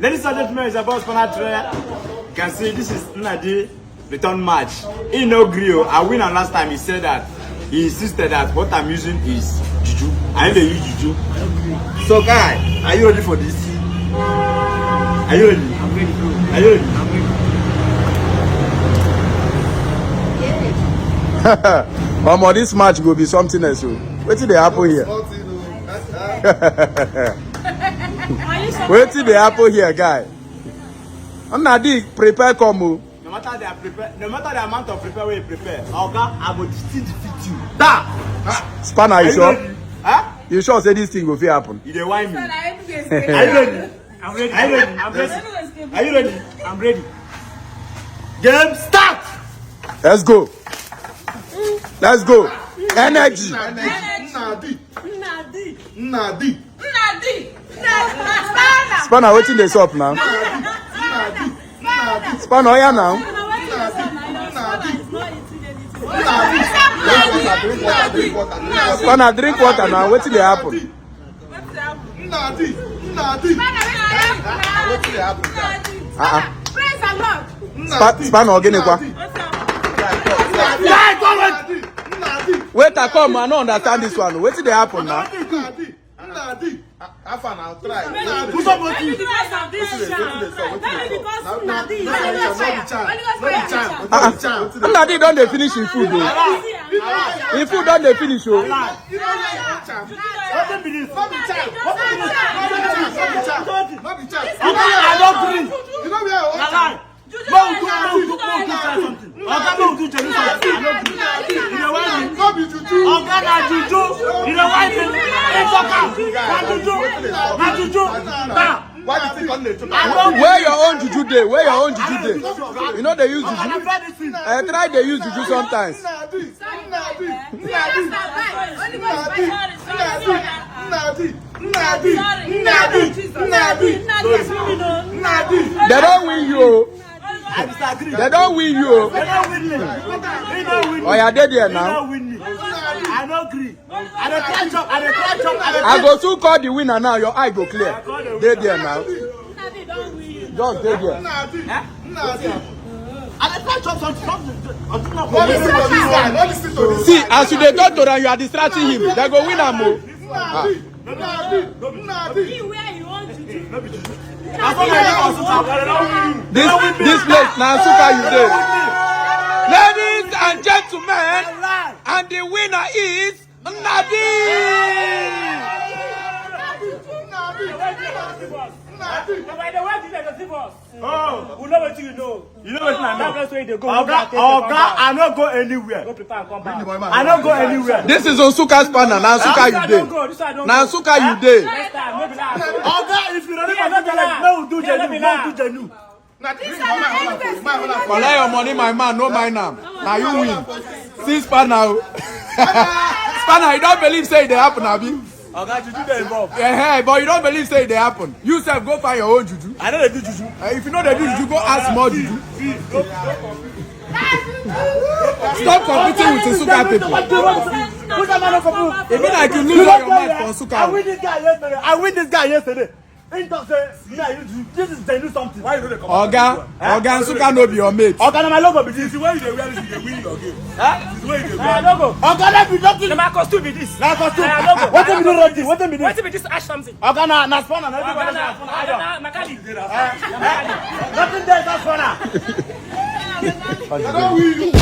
Ladies and gentlemen, it's about Spanner. You can see this is Nadi return match. He no grill. I win and last time he said that he insisted that what I'm using is juju. I never use juju. So guy, are you ready for this? Are you ready? I'm ready, bro. Are you ready? I'm ready. This match will be something else. What did they happen here? Wait till they happen here, guy. I'm not prepare come. No matter they are prepared, no matter the amount of prepare we prepare, okay, I will still defeat you. Da! Spanner, you sure? Huh? You sure say this thing will happen? You dey whine me. Are you ready? I'm ready. Are you ready? I'm ready. Are you ready? I'm ready. Game start! Let's go. Let's go. Energy. Nadi. Spanner, waiting this up now. Spanner, yeah now. Spanner, drink water now. Waiting they happen. Spanner, again, wait, I come. I don't understand this one. Waiting they happen now. Nadi don't they finish in food though. In food don't they finish oh. Where your own juju day? Where your own juju day? You know they use juju. I try they use juju sometimes. They don't win you. They don't win you. Oh, yeah, they there now. I don't agree. I go to call the winner now. Your eye go clear. They there now. Just they there. See, as you dey talk to them, you are distracting him. They go win am o. This place now, Suka you dey. Ladies and gentlemen, and the winner is Nadi. Oh, we know what you know. You know what I don't go anywhere. Go prepare and come back. I don't go anywhere. This is on Suka's Spanner. Now Suka you dey. Now Suka you dey. If you don't no do Jenu. Collect your money, my man. No mind now. Now you win. See Spanner. Spanner, you don't believe say they happen, Abi? Okay, juju dey involved. Yeah, but you don't believe say they happen. You self go find your own juju. I know they do juju. If you know they do juju, go ask more juju. Stop competing with the Suka people. It mean like you lose all your mind for Suka. I win this guy yesterday. He talk say, this is they do something. Why you know they come? Oga Suka no be your mate. Oga na my logo be this. The way you dey wear this, you dey win your game. Huh? The way you dey My wear. logo. Oga na be nothing. Na my costume be this. Na costume. logo. What be do roti? What be this? Wetin be this? Ash something. Oga na Spanner. Everybody na Spanner. Makali. Nothing there is Spanner. I don't win you.